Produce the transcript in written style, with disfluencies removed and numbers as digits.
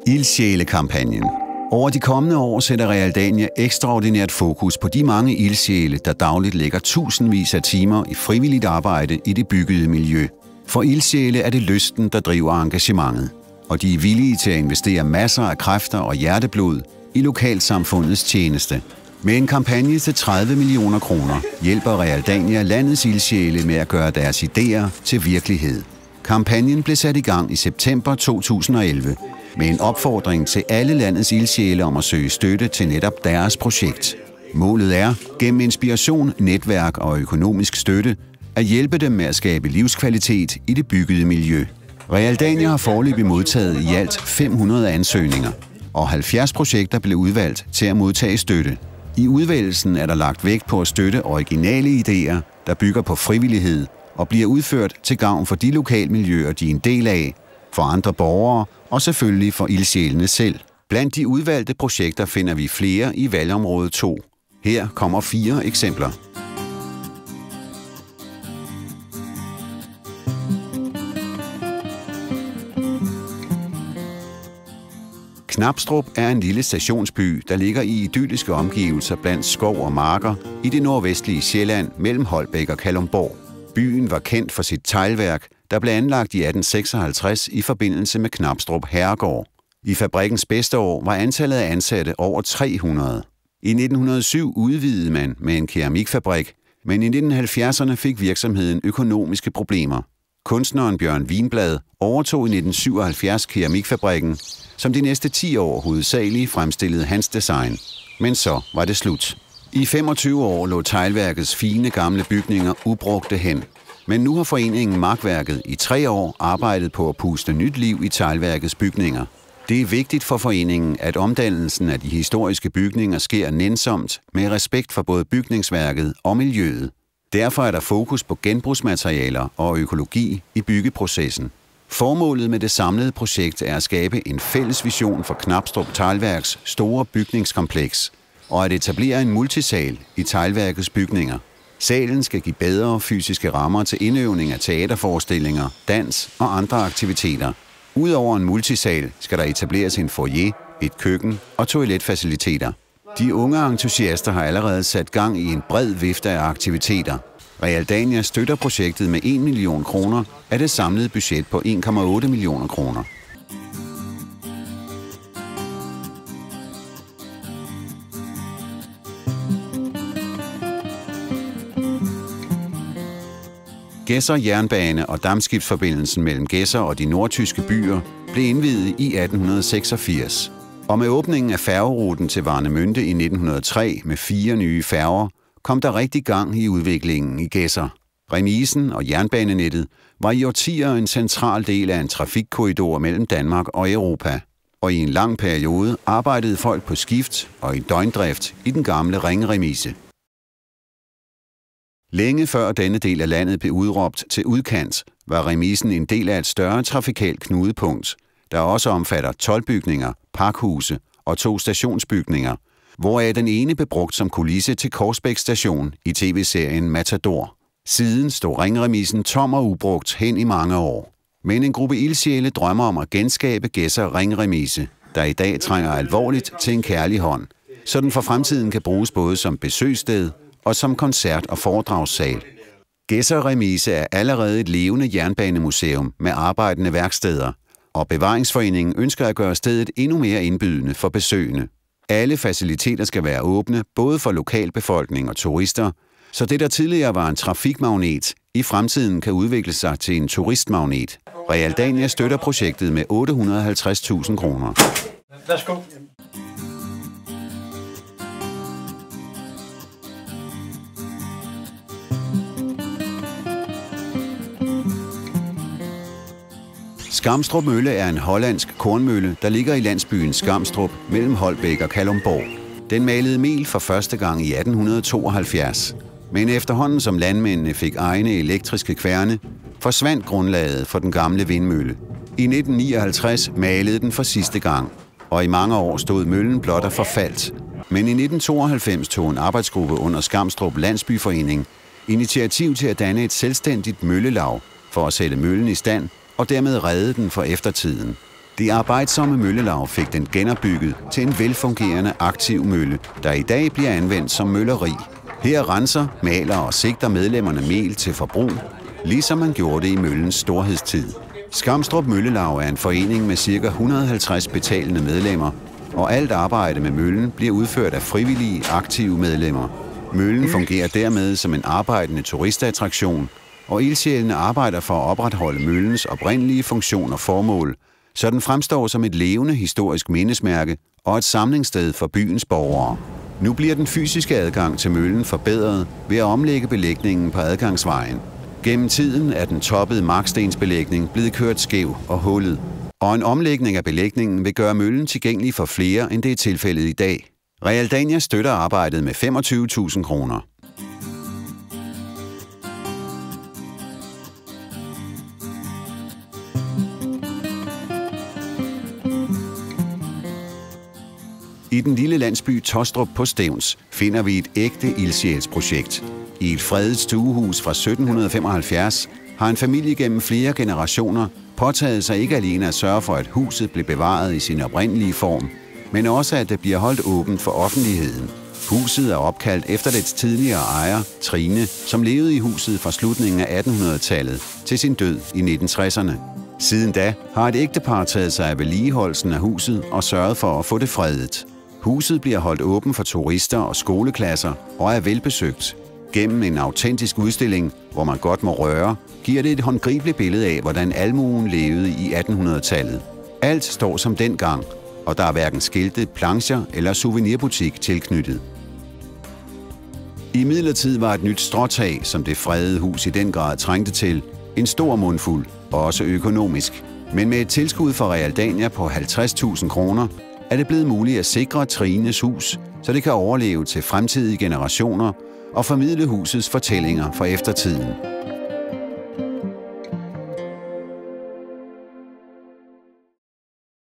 Ildsjæle-kampagnen. Over de kommende år sætter Realdania ekstraordinært fokus på de mange ildsjæle, der dagligt lægger tusindvis af timer i frivilligt arbejde i det byggede miljø. For ildsjæle er det lysten, der driver engagementet, og de er villige til at investere masser af kræfter og hjerteblod i lokalsamfundets tjeneste. Med en kampagne til 30 millioner kroner hjælper Realdania landets ildsjæle med at gøre deres idéer til virkelighed. Kampagnen blev sat i gang i september 2011 med en opfordring til alle landets ildsjæle om at søge støtte til netop deres projekt. Målet er, gennem inspiration, netværk og økonomisk støtte, at hjælpe dem med at skabe livskvalitet i det byggede miljø. Realdania har foreløbig modtaget i alt 500 ansøgninger, og 70 projekter blev udvalgt til at modtage støtte. I udvælgelsen er der lagt vægt på at støtte originale idéer, der bygger på frivillighed og bliver udført til gavn for de lokalmiljøer, de er en del af, for andre borgere og selvfølgelig for ildsjælene selv. Blandt de udvalgte projekter finder vi flere i valgområde 2. Her kommer 4 eksempler. Knabstrup er en lille stationsby, der ligger i idylliske omgivelser blandt skov og marker i det nordvestlige Sjælland mellem Holbæk og Kalundborg. Byen var kendt for sit teglværk, der blev anlagt i 1856 i forbindelse med Knabstrup Herregård. I fabrikkens bedste år var antallet af ansatte over 300. I 1907 udvidede man med en keramikfabrik, men i 1970'erne fik virksomheden økonomiske problemer. Kunstneren Bjørn Winblad overtog i 1977 keramikfabrikken, som de næste 10 år hovedsageligt fremstillede hans design. Men så var det slut. I 25 år lå teglværkets fine gamle bygninger ubrugte hen. Men nu har foreningen Markværket i 3 år arbejdet på at puste nyt liv i teglværkets bygninger. Det er vigtigt for foreningen, at omdannelsen af de historiske bygninger sker nænsomt med respekt for både bygningsværket og miljøet. Derfor er der fokus på genbrugsmaterialer og økologi i byggeprocessen. Formålet med det samlede projekt er at skabe en fælles vision for Knabstrup Teglværks store bygningskompleks og at etablere en multisal i teglværkets bygninger. Salen skal give bedre fysiske rammer til indøvning af teaterforestillinger, dans og andre aktiviteter. Udover en multisal skal der etableres en foyer, et køkken og toiletfaciliteter. De unge entusiaster har allerede sat gang i en bred vifte af aktiviteter. Realdania støtter projektet med 1 million kroner af det samlede budget på 1,8 millioner kroner. Gedser Jernbane og dampskibsforbindelsen mellem Gedser og de nordtyske byer blev indviet i 1886. Og med åbningen af færgeruten til Warnemünde i 1903 med 4 nye færger, kom der rigtig gang i udviklingen i Gedser. Remisen og jernbanenettet var i årtier en central del af en trafikkorridor mellem Danmark og Europa. Og i en lang periode arbejdede folk på skift og i døgndrift i den gamle ringremise. Længe før denne del af landet blev udråbt til udkant, var remisen en del af et større trafikalt knudepunkt, der også omfatter toldbygninger, pakhuse og 2 stationsbygninger, hvoraf den ene blev brugt som kulisse til Korsbæk Station i tv-serien Matador. Siden stod ringremisen tom og ubrugt hen i mange år. Men en gruppe ildsjæle drømmer om at genskabe Gedser ringremise, der i dag trænger alvorligt til en kærlig hånd, så den for fremtiden kan bruges både som besøgssted og som koncert- og foredragssal. Gedser Remise er allerede et levende jernbanemuseum med arbejdende værksteder, og Bevaringsforeningen ønsker at gøre stedet endnu mere indbydende for besøgende. Alle faciliteter skal være åbne, både for lokalbefolkning og turister, så det, der tidligere var en trafikmagnet, i fremtiden kan udvikle sig til en turistmagnet. Realdania støtter projektet med 850.000 kroner. Værsgo. Skamstrup Mølle er en hollandsk kornmølle, der ligger i landsbyen Skamstrup mellem Holbæk og Kalundborg. Den malede mel for første gang i 1872. Men efterhånden som landmændene fik egne elektriske kværne, forsvandt grundlaget for den gamle vindmølle. I 1959 malede den for sidste gang, og i mange år stod møllen blot og forfaldt. Men i 1992 tog en arbejdsgruppe under Skamstrup Landsbyforening initiativ til at danne et selvstændigt møllelav for at sætte møllen i stand og dermed redde den for eftertiden. Det arbejdsomme møllelaug fik den genopbygget til en velfungerende aktiv mølle, der i dag bliver anvendt som mølleri. Her renser, maler og sigter medlemmerne mel til forbrug, ligesom man gjorde det i møllens storhedstid. Skamstrup Møllelaug er en forening med ca. 150 betalende medlemmer, og alt arbejde med møllen bliver udført af frivillige, aktive medlemmer. Møllen fungerer dermed som en arbejdende turistattraktion, og ildsjælene arbejder for at opretholde møllens oprindelige funktion og formål, så den fremstår som et levende historisk mindesmærke og et samlingssted for byens borgere. Nu bliver den fysiske adgang til møllen forbedret ved at omlægge belægningen på adgangsvejen. Gennem tiden er den toppede markstensbelægning blevet kørt skæv og hullet, og en omlægning af belægningen vil gøre møllen tilgængelig for flere, end det er tilfældet i dag. Realdania støtter arbejdet med 25.000 kroner. I den lille landsby Tostrup på Stevns finder vi et ægte ildsjælsprojekt. I et fredet stuehus fra 1775 har en familie gennem flere generationer påtaget sig ikke alene at sørge for, at huset blev bevaret i sin oprindelige form, men også at det bliver holdt åbent for offentligheden. Huset er opkaldt efter dets tidligere ejer, Trine, som levede i huset fra slutningen af 1800-tallet til sin død i 1960'erne. Siden da har et ægtepar taget sig af vedligeholdelsen af huset og sørget for at få det fredet. Huset bliver holdt åben for turister og skoleklasser og er velbesøgt. Gennem en autentisk udstilling, hvor man godt må røre, giver det et håndgribeligt billede af, hvordan almuen levede i 1800-tallet. Alt står som dengang, og der er hverken skilte, plancher eller souvenirbutik tilknyttet. Imidlertid var et nyt stråtag, som det fredede hus i den grad trængte til, en stor mundfuld, også økonomisk. Men med et tilskud fra Realdania på 50.000 kroner, er det blevet muligt at sikre Trines hus, så det kan overleve til fremtidige generationer og formidle husets fortællinger for eftertiden.